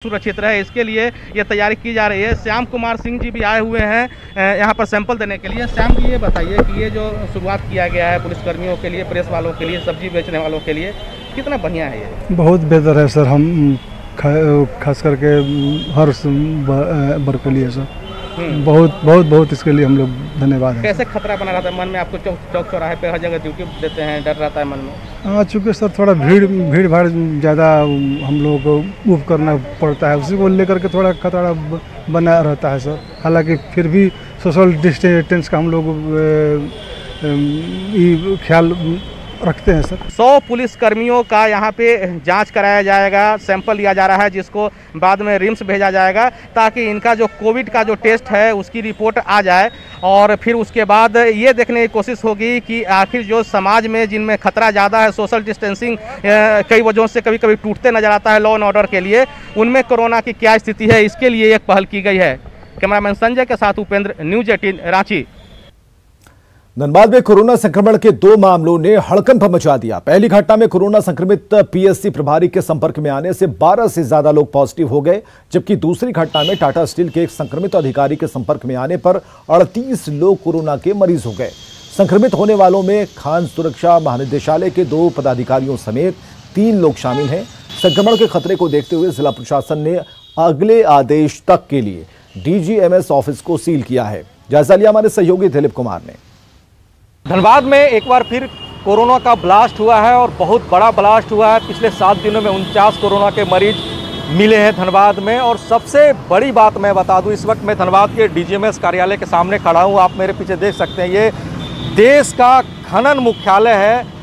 सुरक्षित रहे, इसके लिए ये तैयारी की जा रही है। श्याम कुमार सिंह जी भी आए हुए हैं यहाँ पर सैंपल देने के लिए। श्याम जी, ये बताइए कि ये जो शुरुआत किया गया है पुलिसकर्मियों के लिए, प्रेस वालों के लिए, सब्जी बेचने वालों के लिए, कितना बढ़िया है ये? बहुत बेहतर है सर। हम खास करके हर वर्ग के लिए सर बहुत इसके लिए हम लोग धन्यवाद है। कैसे खतरा बना रहता है मन में आपको? चौक चौराहे पे हर जगह ड्यूटी देते हैं, डर रहता है मन में? हाँ, चूँकि सर थोड़ा भीड़ भाड़ ज़्यादा हम लोगों को मूव करना पड़ता है, उसी को लेकर के थोड़ा खतरा बना रहता है सर। हालांकि फिर भी सोशल डिस्टेंस का हम लोग ख्याल रखते हैं सर। 100 पुलिसकर्मियों का यहाँ पे जांच कराया जाएगा, सैंपल लिया जा रहा है, जिसको बाद में रिम्स भेजा जाएगा ताकि इनका जो कोविड का जो टेस्ट है उसकी रिपोर्ट आ जाए। और फिर उसके बाद ये देखने की कोशिश होगी कि आखिर जो समाज में जिनमें खतरा ज़्यादा है, सोशल डिस्टेंसिंग कई वजहों से कभी कभी टूटते नजर आता है लॉ एंड ऑर्डर के लिए, उनमें कोरोना की क्या स्थिति है, इसके लिए एक पहल की गई है। कैमरामैन संजय के साथ उपेंद्र, न्यूज़ 18 रांची। धनबाद में कोरोना संक्रमण के 2 मामलों ने हड़कंप मचा दिया। पहली घटना में कोरोना संक्रमित पीएससी प्रभारी के संपर्क में आने से 12 से ज्यादा लोग पॉजिटिव हो गए, जबकि दूसरी घटना में टाटा स्टील के एक संक्रमित अधिकारी के संपर्क में आने पर 38 लोग कोरोना के मरीज हो गए। संक्रमित होने वालों में खान सुरक्षा महानिदेशालय के 2 पदाधिकारियों समेत 3 लोग शामिल हैं। संक्रमण के खतरे को देखते हुए जिला प्रशासन ने अगले आदेश तक के लिए डीजीएमएस ऑफिस को सील किया है। जायजा लिया हमारे सहयोगी दिलीप कुमार ने। धनबाद में एक बार फिर कोरोना का ब्लास्ट हुआ है और बहुत बड़ा ब्लास्ट हुआ है। पिछले 7 दिनों में 49 कोरोना के मरीज मिले हैं धनबाद में। और सबसे बड़ी बात मैं बता दूं, इस वक्त मैं धनबाद के डीजीएमएस कार्यालय के सामने खड़ा हूं। आप मेरे पीछे देख सकते हैं, ये देश का खनन मुख्यालय है।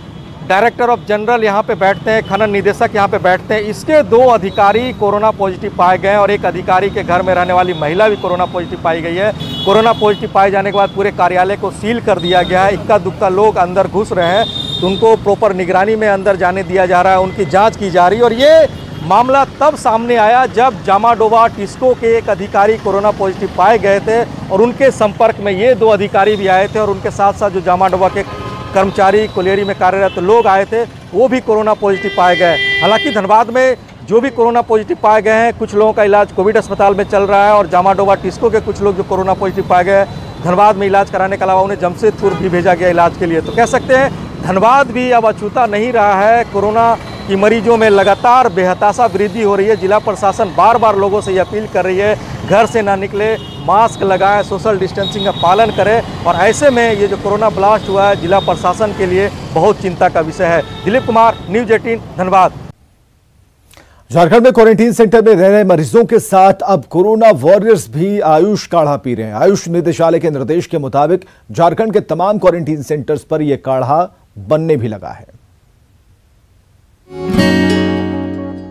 डायरेक्टर ऑफ जनरल यहाँ पे बैठते हैं, खनन निदेशक यहाँ पे बैठते हैं। इसके 2 अधिकारी कोरोना पॉजिटिव पाए गए हैं और एक अधिकारी के घर में रहने वाली महिला भी कोरोना पॉजिटिव पाई गई है। कोरोना पॉजिटिव पाए जाने के बाद पूरे कार्यालय को सील कर दिया गया है। इक्का दुक्का लोग अंदर घुस रहे हैं तो उनको प्रॉपर निगरानी में अंदर जाने दिया जा रहा है, उनकी जाँच की जा रही है। और ये मामला तब सामने आया जब जामाडोबा टिस्को के एक अधिकारी कोरोना पॉजिटिव पाए गए थे और उनके संपर्क में ये 2 अधिकारी भी आए थे और उनके साथ साथ जो जामाडोबा के कर्मचारी, कोलियरी में कार्यरत लोग आए थे, वो भी कोरोना पॉजिटिव पाए गए। हालांकि धनबाद में जो भी कोरोना पॉजिटिव पाए गए हैं, कुछ लोगों का इलाज कोविड अस्पताल में चल रहा है और जामाडोबा टिस्को के कुछ लोग जो कोरोना पॉजिटिव पाए गए धनबाद में इलाज कराने के अलावा उन्हें जमशेदपुर भी भेजा गया इलाज के लिए। तो कह सकते हैं धनबाद भी अब अछूता नहीं रहा है। कोरोना की मरीजों में लगातार बेहताशा वृद्धि हो रही है। जिला प्रशासन बार बार लोगों से ये अपील कर रही है, घर से ना निकले, मास्क लगाएं, सोशल डिस्टेंसिंग का पालन करें। और ऐसे में ये जो कोरोना ब्लास्ट हुआ है जिला प्रशासन के लिए बहुत चिंता का विषय है। दिलीप कुमार, न्यूज़ 18 धनबाद। झारखंड में क्वारंटीन सेंटर में रह रहे मरीजों के साथ अब कोरोना वॉरियर्स भी आयुष काढ़ा पी रहे हैं। आयुष निदेशालय के निर्देश के मुताबिक झारखंड के तमाम क्वारंटीन सेंटर्स पर यह काढ़ा बनने भी लगा है।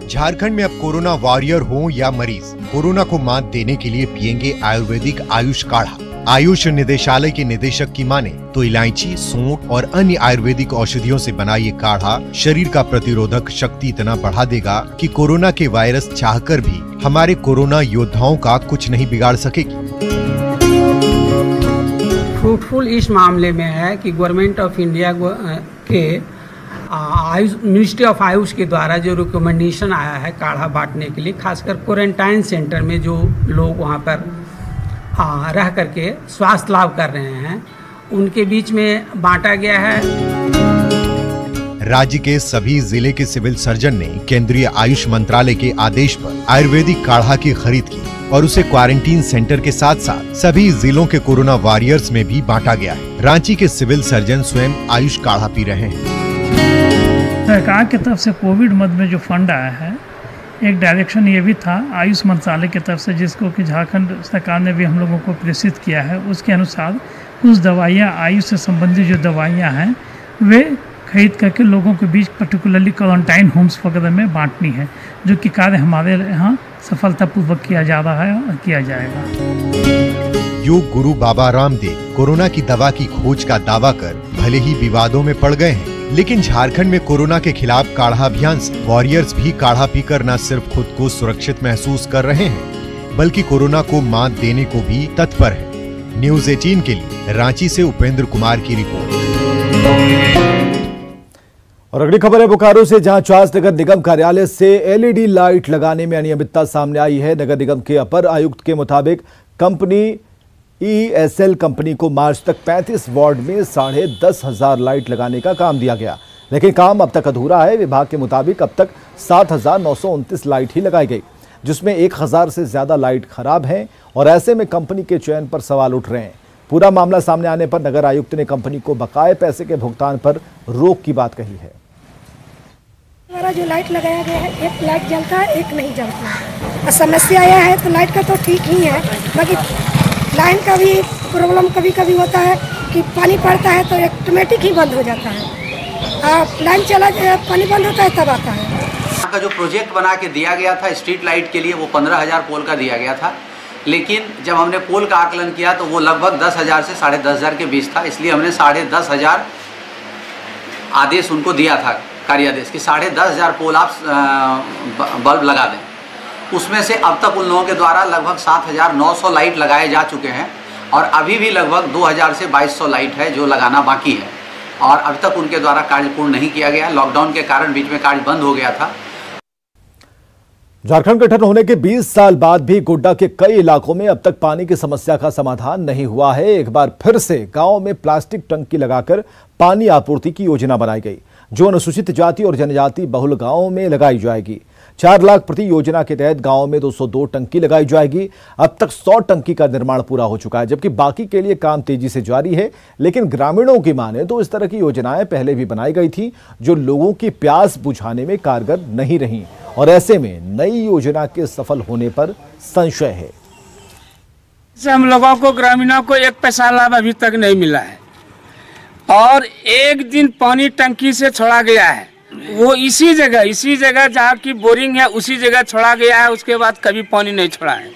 झारखंड में अब कोरोना वॉरियर हो या मरीज, कोरोना को मात देने के लिए पिएंगे आयुर्वेदिक आयुष काढ़ा। आयुष निदेशालय के निदेशक की माने तो इलायची, सूंठ और अन्य आयुर्वेदिक औषधियों से बना ये काढ़ा शरीर का प्रतिरोधक शक्ति इतना बढ़ा देगा कि कोरोना के वायरस चाहकर भी हमारे कोरोना योद्धाओं का कुछ नहीं बिगाड़ सकेगी। फ्रूटफुल इस मामले में है कि गवर्नमेंट ऑफ इंडिया के आयुष मिनिस्ट्री ऑफ आयुष के द्वारा जो रिकमेंडेशन आया है काढ़ा बांटने के लिए, खासकर क्वारंटाइन सेंटर में जो लोग वहाँ पर रह करके स्वास्थ्य लाभ कर रहे हैं, उनके बीच में बांटा गया है। राज्य के सभी जिले के सिविल सर्जन ने केंद्रीय आयुष मंत्रालय के आदेश पर आयुर्वेदिक काढ़ा की खरीद की और उसे क्वारंटीन सेंटर के साथ साथ सभी जिलों के कोरोना वॉरियर्स में भी बांटा गया है। रांची के सिविल सर्जन स्वयं आयुष काढ़ा पी रहे हैं। सरकार की तरफ से कोविड मद में जो फंड आया है, एक डायरेक्शन ये भी था आयुष मंत्रालय की तरफ से, जिसको कि झारखंड सरकार ने भी हम लोगों को प्रेषित किया है। उसके अनुसार कुछ दवाइयाँ, आयुष से संबंधित जो दवाइयाँ हैं, वे खरीद करके लोगों के बीच पर्टिकुलरली क्वारंटाइन होम्स वगैरह में बांटनी है, जो कि कार्य हमारे यहाँ सफलतापूर्वक किया जा रहा है और किया जाएगा। योग गुरु बाबा रामदेव कोरोना की दवा की खोज का दावा कर भले ही विवादों में पड़ गए हैं, लेकिन झारखंड में कोरोना के खिलाफ काढ़ा अभियान से वॉरियर्स भी काढ़ा पीकर न सिर्फ खुद को सुरक्षित महसूस कर रहे हैं, बल्कि कोरोना को मात देने को भी तत्पर है। न्यूज़ 18 के लिए रांची से उपेंद्र कुमार की रिपोर्ट। और अगली खबर है बोकारो से, जहां चास नगर निगम कार्यालय से एलईडी लाइट लगाने में अनियमितता सामने आई है। नगर निगम के अपर आयुक्त के मुताबिक कंपनी ईएसएल कंपनी को मार्च तक 35 वार्ड में 10,500 लाइट लगाने का काम दिया गया, लेकिन काम अब तक अधूरा है। विभाग के मुताबिक अब तक 7,929 लाइट ही लगाई गई, जिसमें 1,000 से ज्यादा लाइट खराब हैं और ऐसे में कंपनी के चयन पर सवाल उठ रहे हैं। पूरा मामला सामने आने पर नगर आयुक्त ने कंपनी को बकाये पैसे के भुगतान पर रोक की बात कही है। हमारा जो लाइट लगाया गया है, एक लाइट जलता है, एक नहीं जलता है। समस्या आया है तो लाइट का तो ठीक ही है, बाकी लाइन का भी प्रॉब्लम कभी कभी होता है कि पानी पड़ता है तो ऑटोमेटिक ही बंद हो जाता है। लाइन चला पानी बंद होता है तब आता है। यहाँ का जो प्रोजेक्ट बना के दिया गया था स्ट्रीट लाइट के लिए, वो 15,000 पोल का दिया गया था, लेकिन जब हमने पोल का आकलन किया तो वो लगभग 10,000 से 10,500 के बीच था। इसलिए हमने 10,500 आदेश उनको दिया था, कार्यादेश कि 10,500 पोल आप बल्ब लगा दें। उसमें से अब तक उन लोगों के द्वारा लगभग 7,900 लाइट लगाए जा चुके हैं और अभी भी लगभग 2,000 से 2,200 लाइट है जो लगाना बाकी है और अभी तक उनके द्वारा कार्य पूर्ण नहीं किया गया। लॉकडाउन के कारण बीच में कार्य बंद हो गया था। झारखंड गठन होने के 20 साल बाद भी गोड्डा के कई इलाकों में अब तक पानी की समस्या का समाधान नहीं हुआ है। एक बार फिर से गांव में प्लास्टिक टंकी लगाकर पानी आपूर्ति की योजना बनाई गई, जो अनुसूचित जाति और जनजाति बहुल गांवों में लगाई जाएगी। 4 लाख प्रति योजना के तहत गांव में 202 टंकी लगाई जाएगी। अब तक 100 टंकी का निर्माण पूरा हो चुका है, जबकि बाकी के लिए काम तेजी से जारी है। लेकिन ग्रामीणों की माने तो इस तरह की योजनाएं पहले भी बनाई गई थी, जो लोगों की प्यास बुझाने में कारगर नहीं रही और ऐसे में नई योजना के सफल होने पर संशय है। हम लोगों को ग्रामीणों को 1 पैसा लाभ अभी तक नहीं मिला है और एक दिन पानी टंकी से छोड़ा गया है, वो इसी जगह जहाँ की बोरिंग है उसी जगह छोड़ा गया है। उसके बाद कभी पानी नहीं छोड़ा है।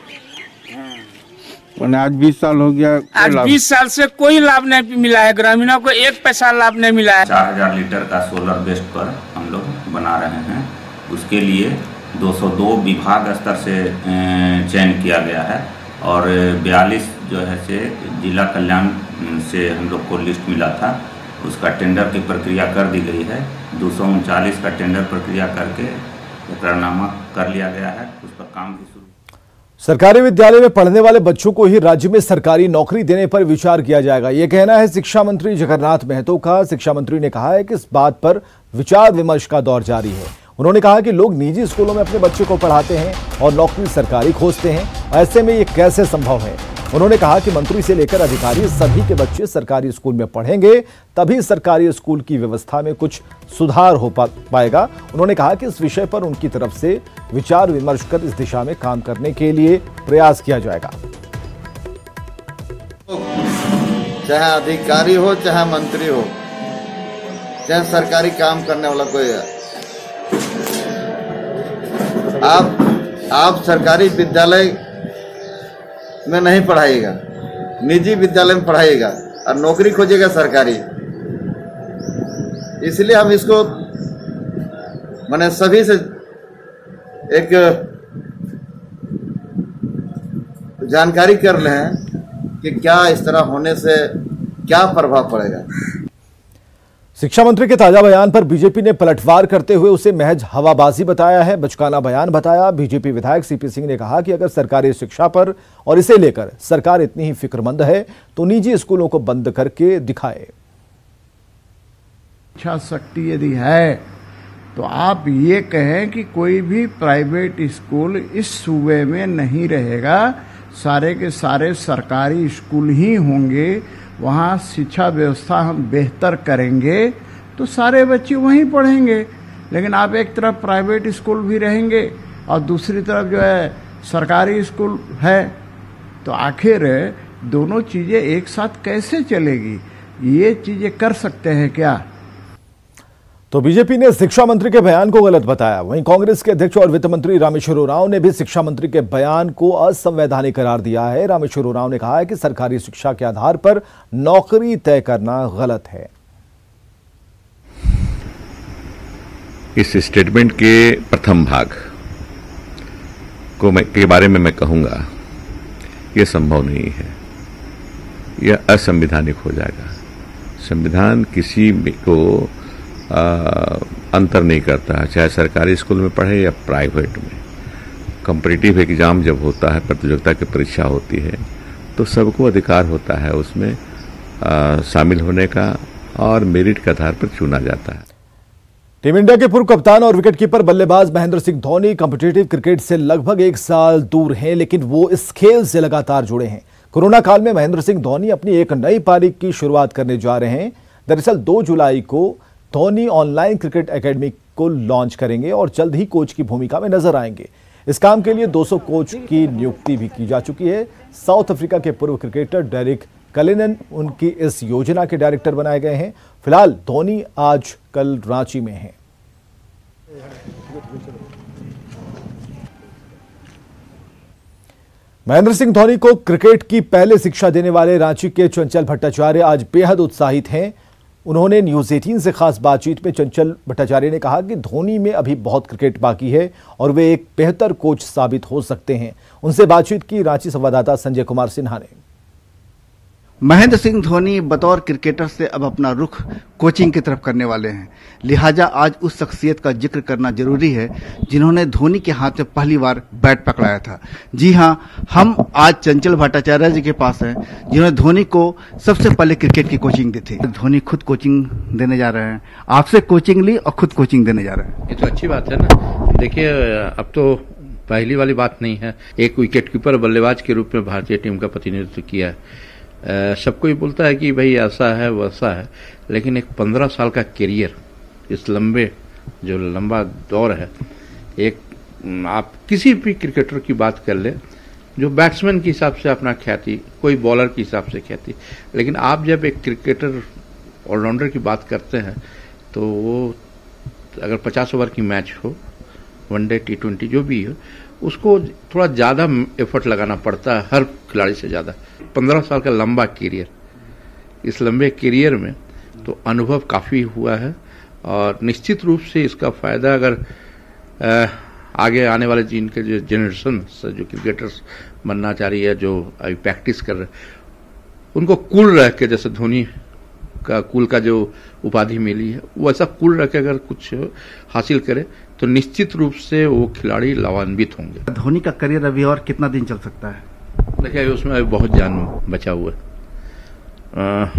आज 20 साल हो गया, आज 20 साल से कोई लाभ नहीं मिला है, ग्रामीणों को 1 पैसा लाभ नहीं मिला है। 4,000 लीटर का सोलर बेस्ड पर हम लोग बना रहे हैं। उसके लिए 202 विभाग स्तर से चयन किया गया है और 42 जो है से जिला कल्याण से हम लोग को लिस्ट मिला था, उसका टेंडर की प्रक्रिया कर दी गई है। 239 का टेंडर प्रक्रिया करके करारनामा कर लिया गया है, उस पर काम भी शुरू। सरकारी विद्यालय में पढ़ने वाले बच्चों को ही राज्य में सरकारी नौकरी देने पर विचार किया जाएगा, यह कहना है शिक्षा मंत्री जगन्नाथ महतो का। शिक्षा मंत्री ने कहा है कि इस बात पर विचार विमर्श का दौर जारी है। उन्होंने कहा कि लोग निजी स्कूलों में अपने बच्चे को पढ़ाते हैं और नौकरी सरकारी खोजते हैं, ऐसे में ये कैसे संभव है। उन्होंने कहा कि मंत्री से लेकर अधिकारी सभी के बच्चे सरकारी स्कूल में पढ़ेंगे, तभी सरकारी स्कूल की व्यवस्था में कुछ सुधार हो पाएगा। उन्होंने कहा कि इस विषय पर उनकी तरफ से विचार विमर्श कर इस दिशा में काम करने के लिए प्रयास किया जाएगा। चाहे अधिकारी हो, चाहे मंत्री हो, चाहे सरकारी काम करने वाला कोई है, आप सरकारी विद्यालय में नहीं पढ़ाइएगा, निजी विद्यालय में पढ़ाइएगा और नौकरी खोजिएगा सरकारी। इसलिए हम इसको माने सभी से एक जानकारी कर रहे हैं कि क्या इस तरह होने से क्या प्रभाव पड़ेगा। शिक्षा मंत्री के ताजा बयान पर बीजेपी ने पलटवार करते हुए उसे महज हवाबाजी बताया है, बचकाना बयान बताया। बीजेपी विधायक सीपी सिंह ने कहा कि अगर सरकारी शिक्षा पर और इसे लेकर सरकार इतनी ही फिक्रमंद है तो निजी स्कूलों को बंद करके दिखाए। इच्छा शक्ति यदि है तो आप ये कहें कि कोई भी प्राइवेट स्कूल इस सूबे में नहीं रहेगा, सारे के सारे सरकारी स्कूल ही होंगे, वहाँ शिक्षा व्यवस्था हम बेहतर करेंगे तो सारे बच्चे वहीं पढ़ेंगे। लेकिन आप एक तरफ प्राइवेट स्कूल भी रहेंगे और दूसरी तरफ जो है सरकारी स्कूल है, तो आखिर दोनों चीज़ें एक साथ कैसे चलेगी? ये चीज़ें कर सकते हैं क्या? तो बीजेपी ने शिक्षा मंत्री के बयान को गलत बताया। वहीं कांग्रेस के अध्यक्ष और वित्त मंत्री रामेश्वर उरांव ने भी शिक्षा मंत्री के बयान को असंवैधानिक करार दिया है। रामेश्वर उरांव ने कहा है कि सरकारी शिक्षा के आधार पर नौकरी तय करना गलत है। इस स्टेटमेंट के प्रथम भाग के बारे में मैं कहूंगा, यह संभव नहीं है, यह असंवैधानिक हो जाएगा। संविधान किसी को अंतर नहीं करता है, चाहे सरकारी स्कूल में पढ़े या प्राइवेट में। कॉम्पिटिटिव एग्जाम जब होता है, प्रतियोगिता की परीक्षा होती है, तो सबको अधिकार होता है उसमें शामिल होने का और मेरिट के आधार पर चुना जाता है। टीम इंडिया के पूर्व कप्तान और विकेटकीपर बल्लेबाज महेंद्र सिंह धोनी कॉम्पिटिटिव क्रिकेट से लगभग 1 साल दूर हैं, लेकिन वो इस खेल से लगातार जुड़े हैं। कोरोना काल में महेंद्र सिंह धोनी अपनी एक नई पारी की शुरुआत करने जा रहे हैं। दरअसल 2 जुलाई को धोनी ऑनलाइन क्रिकेट एकेडमी को लॉन्च करेंगे और जल्द ही कोच की भूमिका में नजर आएंगे। इस काम के लिए 200 कोच की नियुक्ति भी की जा चुकी है। साउथ अफ्रीका के पूर्व क्रिकेटर डेरिक कलिनन उनकी इस योजना के डायरेक्टर बनाए गए हैं। फिलहाल धोनी आज कल रांची में हैं। महेंद्र सिंह धोनी को क्रिकेट की पहले शिक्षा देने वाले रांची के चंचल भट्टाचार्य आज बेहद उत्साहित हैं। उन्होंने न्यूज 18 से खास बातचीत में चंचल भट्टाचार्य ने कहा कि धोनी में अभी बहुत क्रिकेट बाकी है और वे एक बेहतर कोच साबित हो सकते हैं। उनसे बातचीत की रांची संवाददाता संजय कुमार सिन्हा ने। महेंद्र सिंह धोनी बतौर क्रिकेटर से अब अपना रुख कोचिंग की तरफ करने वाले हैं, लिहाजा आज उस शख्सियत का जिक्र करना जरूरी है जिन्होंने धोनी के हाथ में पहली बार बैट पकड़ाया था। जी हां, हम आज चंचल भट्टाचार्य जी के पास हैं जिन्होंने धोनी को सबसे पहले क्रिकेट की कोचिंग दी थी। धोनी खुद कोचिंग देने जा रहे हैं, आपसे कोचिंग ली और खुद कोचिंग देने जा रहे हैं। ये तो अच्छी बात है ना। देखिए, अब तो पहली वाली बात नहीं है। एक विकेटकीपर बल्लेबाज के रूप में भारतीय टीम का प्रतिनिधित्व किया है। सबको ही बोलता है कि भाई ऐसा है वैसा है, लेकिन एक 15 साल का करियर, इस लंबा दौर है। एक आप किसी भी क्रिकेटर की बात कर ले, जो बैट्समैन के हिसाब से अपना ख्याति, कोई बॉलर के हिसाब से ख्याति, लेकिन आप जब एक क्रिकेटर ऑलराउंडर की बात करते हैं तो वो अगर 50 ओवर की मैच हो, वनडे T20 जो भी हो, उसको थोड़ा ज़्यादा एफर्ट लगाना पड़ता है हर खिलाड़ी से ज़्यादा। 15 साल का लंबा करियर, इस लंबे करियर में तो अनुभव काफ़ी हुआ है और निश्चित रूप से इसका फ़ायदा अगर आगे आने वाले जिनके जो जनरेशन जो क्रिकेटर्स बनना चाह रही है, जो अभी प्रैक्टिस कर रहे, उनको कूल रह के, जैसे धोनी का कूल का जो उपाधि मिली है, वैसा कूल रह के अगर कुछ हासिल करे तो निश्चित रूप से वो खिलाड़ी लाभान्वित होंगे। धोनी का करियर अभी और कितना दिन चल सकता है? देखिए, उसमें अभी बहुत जान बचा हुआ है।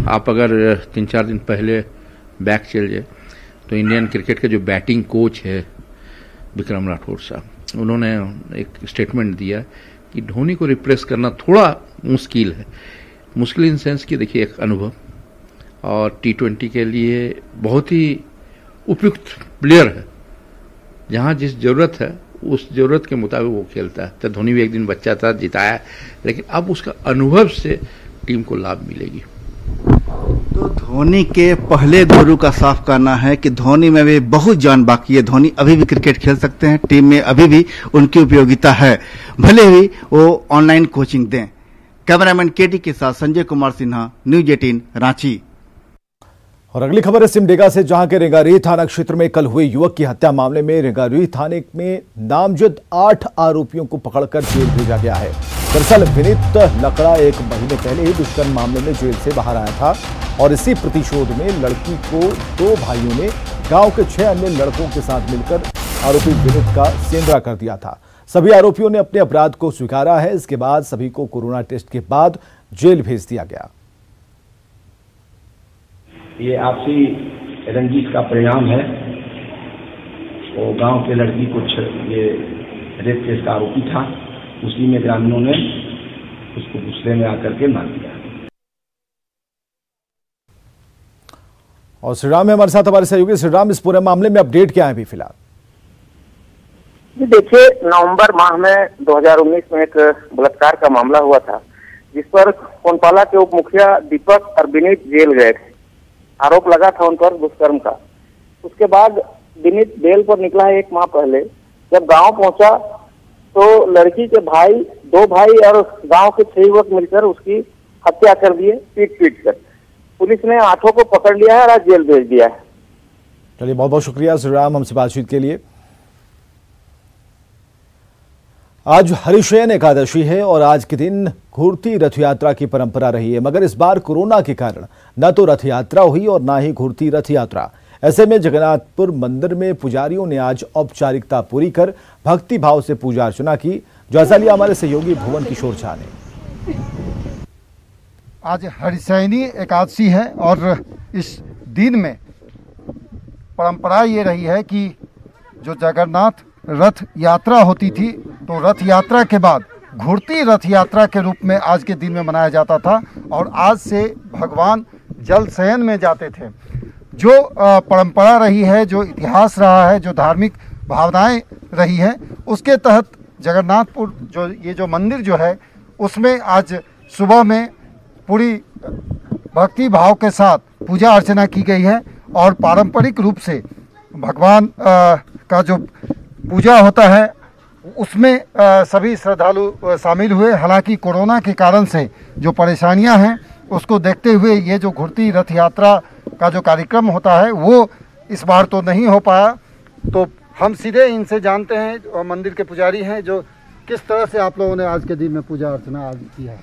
आप अगर 3-4 दिन पहले बैक चल जाए तो इंडियन क्रिकेट के जो बैटिंग कोच है विक्रम राठौर साहब, उन्होंने एक स्टेटमेंट दिया कि धोनी को रिप्लेस करना थोड़ा मुश्किल है। मुश्किल इन सेंस कि देखिए, एक अनुभव और T20 के लिए बहुत ही उपयुक्त प्लेयर है। जहां जिस जरूरत है उस जरूरत के मुताबिक वो खेलता है। तो धोनी भी एक दिन बच्चा था, जिताया, लेकिन अब उसका अनुभव से टीम को लाभ मिलेगी। तो धोनी के पहले गुरु का साफ कहना है कि धोनी में भी बहुत जान बाकी है। धोनी अभी भी क्रिकेट खेल सकते हैं, टीम में अभी भी उनकी उपयोगिता है, भले ही वो ऑनलाइन कोचिंग दें। कैमरामैन KT के साथ संजय कुमार सिन्हा, न्यूज 18 रांची। और अगली खबर है सिमडेगा से, जहां के रेंगारी थाना क्षेत्र में कल हुए युवक की हत्या मामले में रेंगारी थाने में नामजद 8 आरोपियों को पकड़कर जेल भेजा गया है। दरअसल विनीत लकड़ा 1 महीने पहले ही दुष्कर्म मामले में जेल से बाहर आया था और इसी प्रतिशोध में लड़की को 2 भाइयों ने गांव के 6 अन्य लड़कों के साथ मिलकर आरोपी विनीत का सेंधरा कर दिया था। सभी आरोपियों ने अपने अपराध को स्वीकारा है। इसके बाद सभी को कोरोना टेस्ट के बाद जेल भेज दिया गया। ये आपसी रंजिश का परिणाम है। वो गांव के लड़की कुछ ये रेप केस का आरोपी था, उसी में ग्रामीणों ने उसको गुस्से में आकर के मार दिया। और श्रीराम है हमारे साथ, हमारे सहयोगी। श्रीराम, इस पूरे मामले में अपडेट क्या है अभी फिलहाल? देखिए, नवंबर माह में 2019 में एक बलात्कार का मामला हुआ था, जिस पर कोनपाला के उप मुखिया दीपक और विनीत जेल गए थे। आरोप लगा था उन पर दुष्कर्म का। उसके बाद विनीत बेल पर निकला है 1 माह पहले। जब गांव पहुंचा तो लड़की के भाई, 2 भाई और गांव के 6 युवक मिलकर उसकी हत्या कर दिए, पीट कर। पुलिस ने 8 को पकड़ लिया है और आज जेल भेज दिया है। चलिए, बहुत बहुत शुक्रिया श्रीराम हमसे बातचीत के लिए। आज हरिशयन एकादशी है और आज के दिन घूरती रथ यात्रा की परंपरा रही है, मगर इस बार कोरोना के कारण न तो रथ यात्रा हुई और न ही घूरती रथ यात्रा। ऐसे में जगन्नाथपुर मंदिर में पुजारियों ने आज औपचारिकता पूरी कर भक्ति भाव से पूजा अर्चना की। जायजा लिया हमारे सहयोगी भुवन किशोर झा ने। आज हरिशयनी एकादशी है और इस दिन में परंपरा ये रही है कि जो जगन्नाथ रथ यात्रा होती थी तो रथ यात्रा के बाद घुड़ती रथ यात्रा के रूप में आज के दिन में मनाया जाता था और आज से भगवान जल शयन में जाते थे। जो परंपरा रही है, जो इतिहास रहा है, जो धार्मिक भावनाएं रही है, उसके तहत जगन्नाथपुर जो मंदिर जो है उसमें आज सुबह में पूरी भक्ति भाव के साथ पूजा अर्चना की गई है और पारंपरिक रूप से भगवान का जो पूजा होता है उसमें सभी श्रद्धालु शामिल हुए। हालांकि कोरोना के कारण से जो परेशानियां हैं उसको देखते हुए ये जो घुड़ती रथ यात्रा का जो कार्यक्रम होता है वो इस बार तो नहीं हो पाया। तो हम सीधे इनसे जानते हैं, मंदिर के पुजारी हैं, जो किस तरह से आप लोगों ने आज के दिन में पूजा अर्चना आज की है।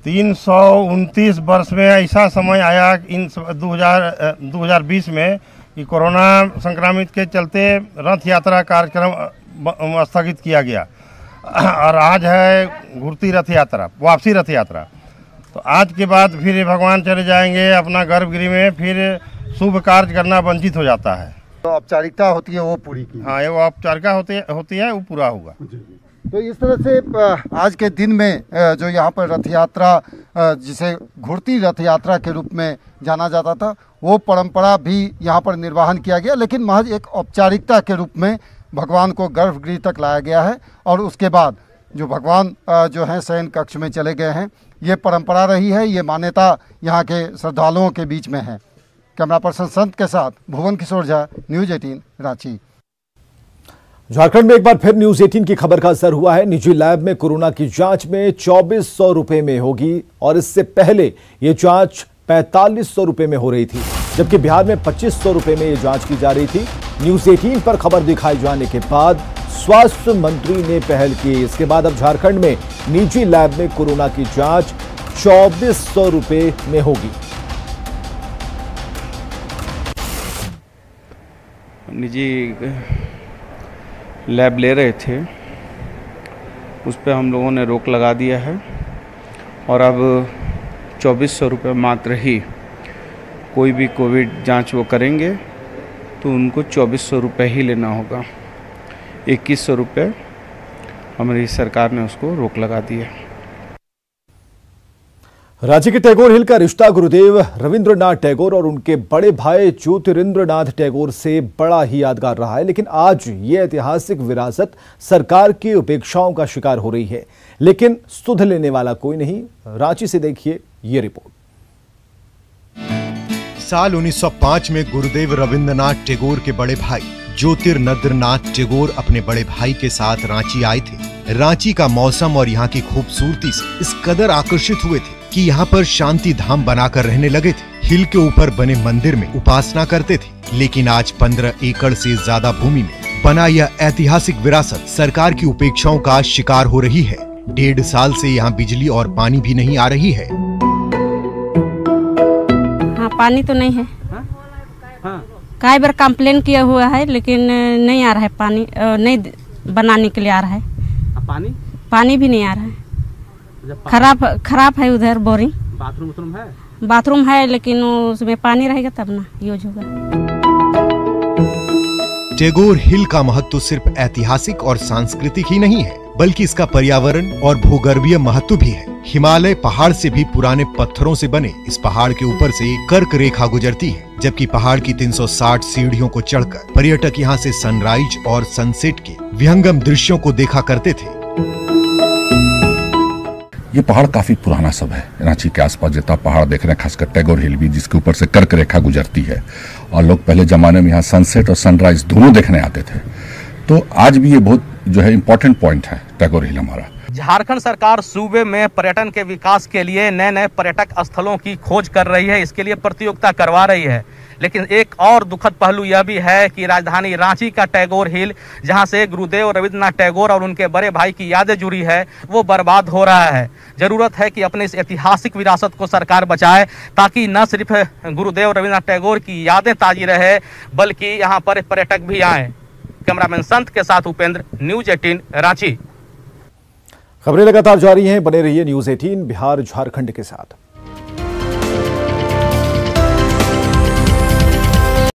329 वर्ष में ऐसा समय आया इन 2020 में कि कोरोना संक्रमित के चलते रथ यात्रा कार्यक्रम स्थगित किया गया और आज है घुड़ती रथ यात्रा, वापसी रथ यात्रा। तो आज के बाद फिर भगवान चले जाएंगे अपना गर्भगृह में, फिर शुभ कार्य करना वंचित हो जाता है। तो औपचारिकता होती है वो पूरी की। हाँ, ये वो औपचारिकता होती है वो पूरा होगा। तो इस तरह से आज के दिन में जो यहाँ पर रथ यात्रा, जिसे घुड़ती रथ यात्रा के रूप में जाना जाता था, वो परंपरा भी यहाँ पर निर्वाहन किया गया, लेकिन महज एक औपचारिकता के रूप में भगवान को गर्भगृह तक लाया गया है और उसके बाद जो भगवान जो है शयन कक्ष में चले गए हैं। ये परंपरा रही है, ये मान्यता यहाँ के श्रद्धालुओं के बीच में है। कैमरा पर्सन संत के साथ भुवन किशोर झा, न्यूज 18 रांची। झारखंड में एक बार फिर न्यूज 18 की खबर का असर हुआ है। निजी लैब में कोरोना की जांच में 2400 रुपए में होगी और इससे पहले ये जांच 4500 रुपए में हो रही थी, जबकि बिहार में 2500 रुपए में ये जांच की जा रही थी। न्यूज 18 पर खबर दिखाई जाने के बाद स्वास्थ्य मंत्री ने पहल की। इसके बाद अब झारखंड में निजी लैब में कोरोना की जांच 2400 रुपए में होगी। निजी लैब ले रहे थे, उस पर हम लोगों ने रोक लगा दिया है और अब 2400 रुपये मात्र ही कोई भी कोविड जांच वो करेंगे तो उनको 2400 रुपये ही लेना होगा। 2100 रुपये हमारी सरकार ने उसको रोक लगा दी है। रांची के टैगोर हिल का रिश्ता गुरुदेव रविंद्रनाथ टैगोर और उनके बड़े भाई ज्योतिरिंद्रनाथ टैगोर से बड़ा ही यादगार रहा है, लेकिन आज ये ऐतिहासिक विरासत सरकार की उपेक्षाओं का शिकार हो रही है, लेकिन सुध लेने वाला कोई नहीं। रांची से देखिए ये रिपोर्ट। साल 1905 में गुरुदेव रविंद्रनाथ टैगोर के बड़े भाई ज्योतिरिंद्रनाथ टैगोर अपने बड़े भाई के साथ रांची आए थे। रांची का मौसम और यहाँ की खूबसूरती से इस कदर आकर्षित हुए थे कि यहाँ पर शांति धाम बनाकर रहने लगे थे। हिल के ऊपर बने मंदिर में उपासना करते थे, लेकिन आज 15 एकड़ से ज्यादा भूमि में बना यह ऐतिहासिक विरासत सरकार की उपेक्षाओं का शिकार हो रही है। 1.5 साल से यहाँ बिजली और पानी भी नहीं आ रही है। हाँ, पानी तो नहीं है। कई बार कंप्लेन किया हुआ है, लेकिन नहीं आ रहा है पानी, नहीं बनाने के लिए आ रहा है। पानी भी नहीं आ रहा है। खराब है उधर बोरिंग। बाथरूम है लेकिन उसमें पानी रहेगा तब ना यूज होगा। टैगोर हिल का महत्व सिर्फ ऐतिहासिक और सांस्कृतिक ही नहीं है, बल्कि इसका पर्यावरण और भूगर्भीय महत्व भी है। हिमालय पहाड़ से भी पुराने पत्थरों से बने इस पहाड़ के ऊपर से कर्क रेखा गुजरती है, जबकि पहाड़ की 360 सीढ़ियों को चढ़कर पर्यटक यहाँ से सनराइज और सनसेट के विहंगम दृश्यों को देखा करते थे। ये पहाड़ काफी पुराना सब है। रांची के आसपास जितना पहाड़ देख रहे हैं, खासकर टैगोर हिल भी, जिसके ऊपर से कर्क रेखा गुजरती है और लोग पहले जमाने में यहाँ सनसेट और सनराइज दोनों देखने आते थे। तो आज भी ये बहुत जो है इम्पोर्टेंट पॉइंट है टैगोर हिल हमारा। झारखंड सरकार सूबे में पर्यटन के विकास के लिए नए नए पर्यटक स्थलों की खोज कर रही है, इसके लिए प्रतियोगिता करवा रही है। लेकिन एक और दुखद पहलू यह भी है कि राजधानी रांची का टैगोर हिल, जहां से गुरुदेव रविंद्रनाथ टैगोर और उनके बड़े भाई की यादें जुड़ी है, वो बर्बाद हो रहा है। जरूरत है कि अपनी इस ऐतिहासिक विरासत को सरकार बचाए, ताकि न सिर्फ गुरुदेव रविंद्रनाथ टैगोर की यादें ताजी रहे, बल्कि यहाँ पर पर्यटक भी आए। कैमरामैन संत के साथ उपेंद्र, न्यूज 18 रांची। खबरें लगातार जारी हैं, बने रहिए न्यूज 18 बिहार झारखंड के साथ।